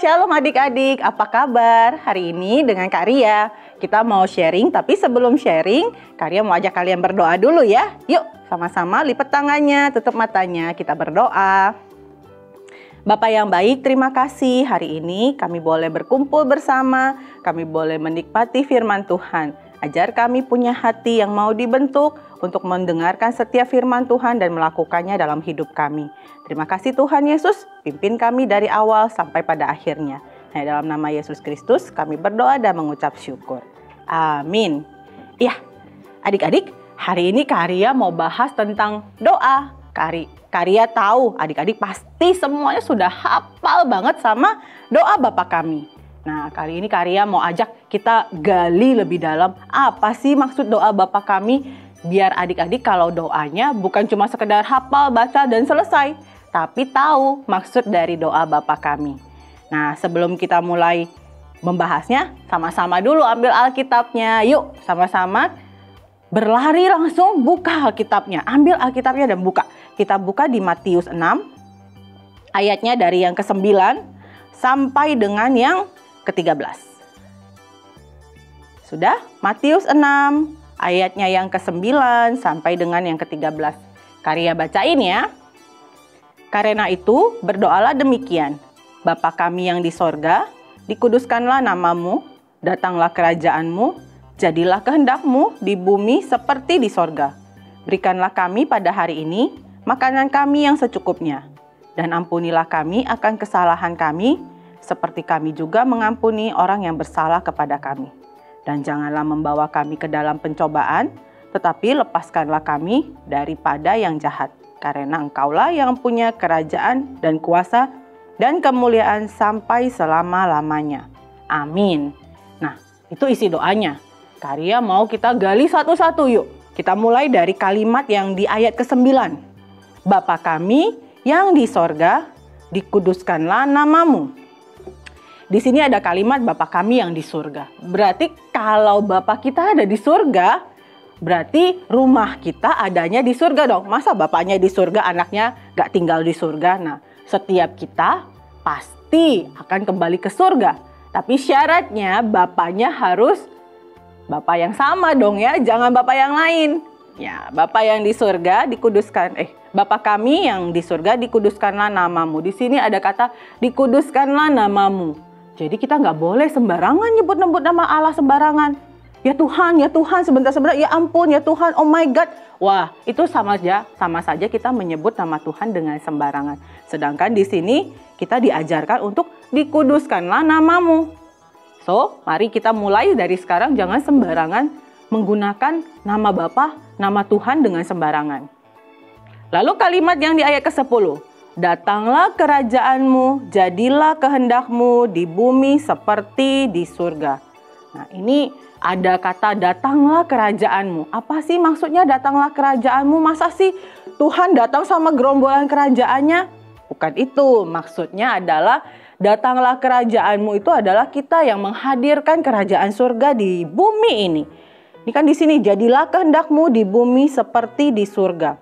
Shalom adik-adik, apa kabar? Hari ini dengan Kak Ria, kita mau sharing, tapi sebelum sharing, Kak Ria mau ajak kalian berdoa dulu ya. Yuk, sama-sama lipat tangannya, tutup matanya, kita berdoa. Bapak yang baik, terima kasih hari ini kami boleh berkumpul bersama, kami boleh menikmati firman Tuhan. Ajar kami punya hati yang mau dibentuk untuk mendengarkan setiap firman Tuhan dan melakukannya dalam hidup kami. Terima kasih Tuhan Yesus, pimpin kami dari awal sampai pada akhirnya. Hanya dalam nama Yesus Kristus kami berdoa dan mengucap syukur. Amin. Ya, adik-adik, hari ini Kak Ria mau bahas tentang doa. Kak Ria tahu adik-adik pasti semuanya sudah hafal banget sama doa Bapa kami. Nah, kali ini Kak Ria mau ajak kita gali lebih dalam apa sih maksud doa Bapa kami, biar adik-adik kalau doanya bukan cuma sekedar hafal, baca, dan selesai, tapi tahu maksud dari doa Bapa kami. Nah, sebelum kita mulai membahasnya, sama-sama dulu ambil Alkitabnya. Yuk, sama-sama berlari langsung buka Alkitabnya. Ambil Alkitabnya dan buka. Kita buka di Matius 6, ayatnya dari yang ke-9 sampai dengan yang ke-13. Sudah? Matius 6, ayatnya yang ke-9 sampai dengan yang ke-13. Kak Ria bacain ya. Karena itu berdoalah demikian. Bapa kami yang di sorga, dikuduskanlah namamu, datanglah kerajaanmu, jadilah kehendakmu di bumi seperti di sorga. Berikanlah kami pada hari ini makanan kami yang secukupnya. Dan ampunilah kami akan kesalahan kami, seperti kami juga mengampuni orang yang bersalah kepada kami. Dan janganlah membawa kami ke dalam pencobaan, tetapi lepaskanlah kami daripada yang jahat. Karena Engkaulah yang punya kerajaan dan kuasa dan kemuliaan sampai selama-lamanya. Amin. Nah, itu isi doanya. Kak Ria mau kita gali satu-satu yuk. Kita mulai dari kalimat yang di ayat ke-9. Bapa kami yang di sorga, dikuduskanlah namamu. Di sini ada kalimat Bapa kami yang di surga. Berarti kalau Bapa kita ada di surga, berarti rumah kita adanya di surga dong. Masa Bapaknya di surga, anaknya gak tinggal di surga? Nah, setiap kita pasti akan kembali ke surga. Tapi syaratnya Bapaknya harus Bapa yang sama dong ya, jangan Bapa yang lain. Ya, Bapa yang di surga dikuduskan. Bapa kami yang di surga dikuduskanlah namamu. Di sini ada kata dikuduskanlah namamu. Jadi kita nggak boleh sembarangan nyebut-nyebut nama Allah sembarangan. Ya Tuhan, sebentar-sebentar, ya ampun, ya Tuhan, oh my God. Wah, itu sama saja kita menyebut nama Tuhan dengan sembarangan. Sedangkan di sini kita diajarkan untuk dikuduskanlah namamu. So, mari kita mulai dari sekarang jangan sembarangan menggunakan nama Bapa, nama Tuhan dengan sembarangan. Lalu kalimat yang di ayat ke-10. Datanglah kerajaanmu, jadilah kehendakmu di bumi seperti di surga. Nah, ini ada kata datanglah kerajaanmu. Apa sih maksudnya datanglah kerajaanmu? Masa sih Tuhan datang sama gerombolan kerajaannya? Bukan itu. Maksudnya adalah datanglah kerajaanmu itu adalah kita yang menghadirkan kerajaan surga di bumi ini. Ini kan di sini jadilah kehendakmu di bumi seperti di surga.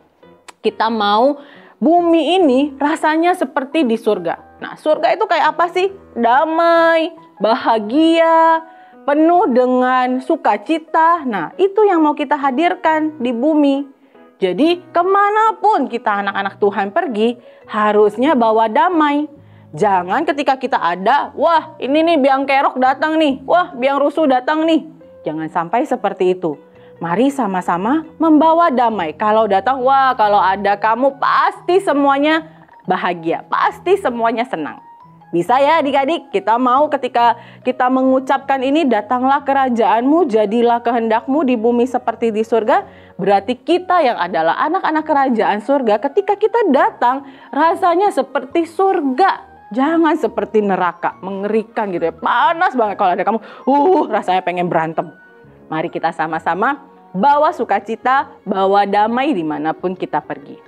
Kita mau bumi ini rasanya seperti di surga. Nah, surga itu kayak apa sih? Damai, bahagia, penuh dengan sukacita. Nah, itu yang mau kita hadirkan di bumi. Jadi, kemanapun kita anak-anak Tuhan pergi, harusnya bawa damai. Jangan ketika kita ada, wah ini nih biang kerok datang nih, wah biang rusuh datang nih. Jangan sampai seperti itu. Mari sama-sama membawa damai. Kalau datang, wah kalau ada kamu pasti semuanya bahagia. Pasti semuanya senang. Bisa ya adik-adik? Kita mau ketika kita mengucapkan ini, datanglah kerajaanmu, jadilah kehendakmu di bumi seperti di surga. Berarti kita yang adalah anak-anak kerajaan surga, ketika kita datang rasanya seperti surga. Jangan seperti neraka, mengerikan gitu ya. Panas banget kalau ada kamu, rasanya pengen berantem. Mari kita sama-sama bawa sukacita, bawa damai dimanapun kita pergi.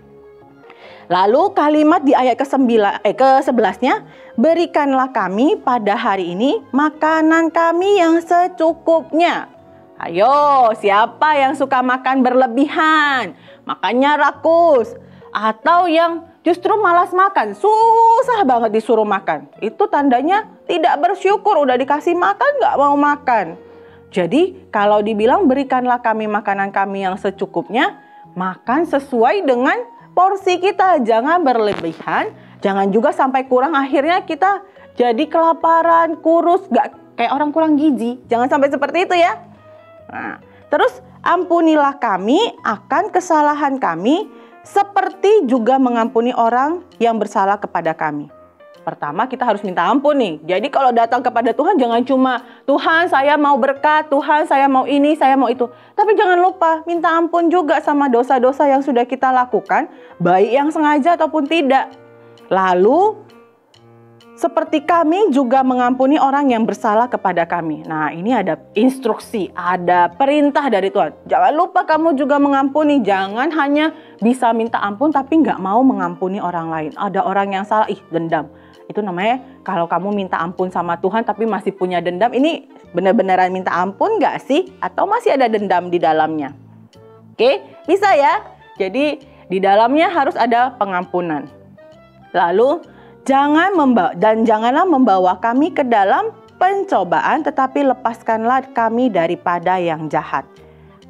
Lalu kalimat di ayat ke-11-nya, berikanlah kami pada hari ini makanan kami yang secukupnya. Ayo, siapa yang suka makan berlebihan? Makannya rakus. Atau yang justru malas makan, susah banget disuruh makan. Itu tandanya Tidak bersyukur, udah dikasih makan nggak mau makan. Jadi kalau dibilang berikanlah kami makanan kami yang secukupnya, makan sesuai dengan porsi kita. Jangan berlebihan, jangan juga sampai kurang, akhirnya kita jadi kelaparan, kurus, nggak kayak orang kurang gizi. Jangan sampai seperti itu ya. Nah, terus ampunilah kami akan kesalahan kami, seperti juga mengampuni orang yang bersalah kepada kami. Pertama kita harus minta ampun nih. Jadi kalau datang kepada Tuhan jangan cuma, Tuhan saya mau berkat, Tuhan saya mau ini, saya mau itu. Tapi jangan lupa minta ampun juga sama dosa-dosa yang sudah kita lakukan, baik yang sengaja ataupun tidak. Lalu seperti kami juga mengampuni orang yang bersalah kepada kami. Nah, ini ada instruksi, ada perintah dari Tuhan. Jangan lupa kamu juga mengampuni. Jangan hanya bisa minta ampun tapi nggak mau mengampuni orang lain. Ada orang yang salah, dendam. Itu namanya kalau kamu minta ampun sama Tuhan tapi masih punya dendam. Ini benar-benaran minta ampun nggak sih? Atau masih ada dendam di dalamnya? Oke, bisa ya? Jadi di dalamnya harus ada pengampunan. Lalu janganlah membawa kami ke dalam pencobaan, tetapi lepaskanlah kami daripada yang jahat.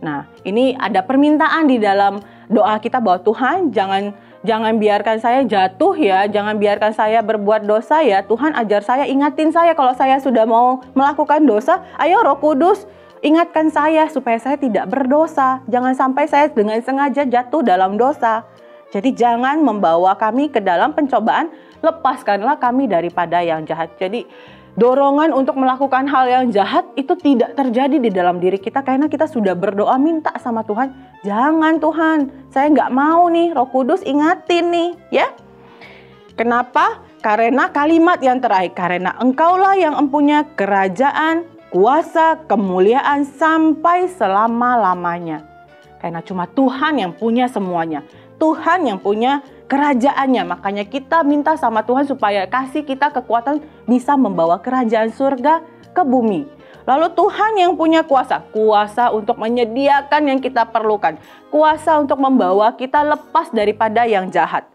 Nah, ini ada permintaan di dalam doa kita bahwa Tuhan jangan biarkan saya jatuh ya, jangan biarkan saya berbuat dosa ya. Tuhan ajar saya, ingatin saya kalau saya sudah mau melakukan dosa. Ayo Roh Kudus, ingatkan saya supaya saya tidak berdosa. Jangan sampai saya dengan sengaja jatuh dalam dosa. Jadi jangan membawa kami ke dalam pencobaan, lepaskanlah kami daripada yang jahat. Jadi dorongan untuk melakukan hal yang jahat itu tidak terjadi di dalam diri kita karena kita sudah berdoa minta sama Tuhan. Jangan Tuhan, saya nggak mau nih, Roh Kudus ingatin nih ya. Kenapa? Karena kalimat yang terakhir, karena Engkaulah yang mempunyai kerajaan, kuasa, kemuliaan sampai selama-lamanya. Karena cuma Tuhan yang punya semuanya. Tuhan yang punya kerajaannya. Makanya kita minta sama Tuhan supaya kasih kita kekuatan bisa membawa kerajaan surga ke bumi. Lalu Tuhan yang punya kuasa. Kuasa untuk menyediakan yang kita perlukan. Kuasa untuk membawa kita lepas daripada yang jahat.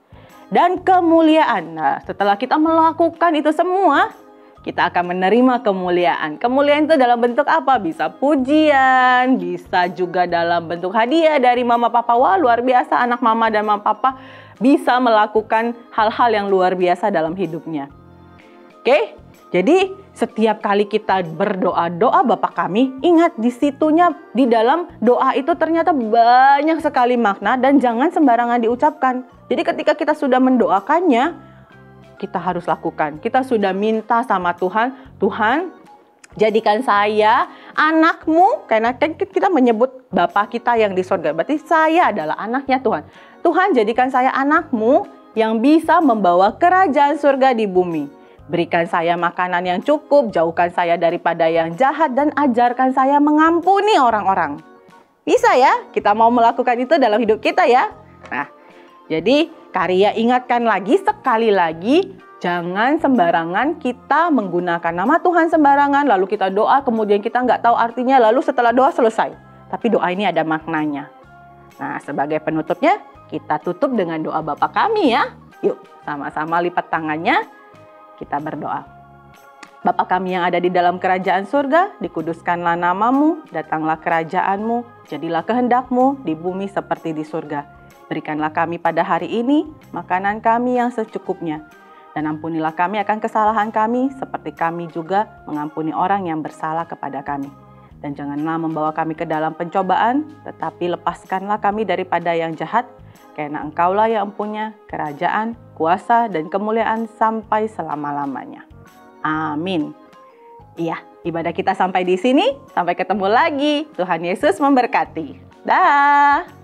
Dan kemuliaan. Nah, setelah kita melakukan itu semua, kita akan menerima kemuliaan. Kemuliaan itu dalam bentuk apa? Bisa pujian, bisa juga dalam bentuk hadiah dari mama papa. Wah, luar biasa anak mama dan mama papa bisa melakukan hal-hal yang luar biasa dalam hidupnya. Oke, jadi setiap kali kita berdoa, doa Bapa kami, ingat di situnya, di dalam doa itu ternyata banyak sekali makna dan jangan sembarangan diucapkan. Jadi ketika kita sudah mendoakannya, kita harus lakukan. Kita sudah minta sama Tuhan, Tuhan jadikan saya anakmu, karena kita menyebut Bapa kita yang di surga. Berarti saya adalah anaknya Tuhan. Tuhan jadikan saya anakmu yang bisa membawa kerajaan surga di bumi. Berikan saya makanan yang cukup, jauhkan saya daripada yang jahat, dan ajarkan saya mengampuni orang-orang. Bisa ya? Kita mau melakukan itu dalam hidup kita ya? Nah, jadi Karya ingatkan lagi sekali lagi, jangan sembarangan kita menggunakan nama Tuhan sembarangan, lalu kita doa, kemudian kita nggak tahu artinya, lalu setelah doa selesai. Tapi doa ini ada maknanya. Nah, sebagai penutupnya, kita tutup dengan doa Bapa kami ya. Yuk, sama-sama lipat tangannya, kita berdoa. Bapa kami yang ada di dalam kerajaan surga, dikuduskanlah namamu, datanglah kerajaanmu, jadilah kehendakmu di bumi seperti di surga. Berikanlah kami pada hari ini makanan kami yang secukupnya. Dan ampunilah kami akan kesalahan kami seperti kami juga mengampuni orang yang bersalah kepada kami. Dan janganlah membawa kami ke dalam pencobaan, tetapi lepaskanlah kami daripada yang jahat. Karena Engkaulah yang mempunyai kerajaan, kuasa, dan kemuliaan sampai selama-lamanya. Amin. Iya, ibadah kita sampai di sini. Sampai ketemu lagi. Tuhan Yesus memberkati. Dah.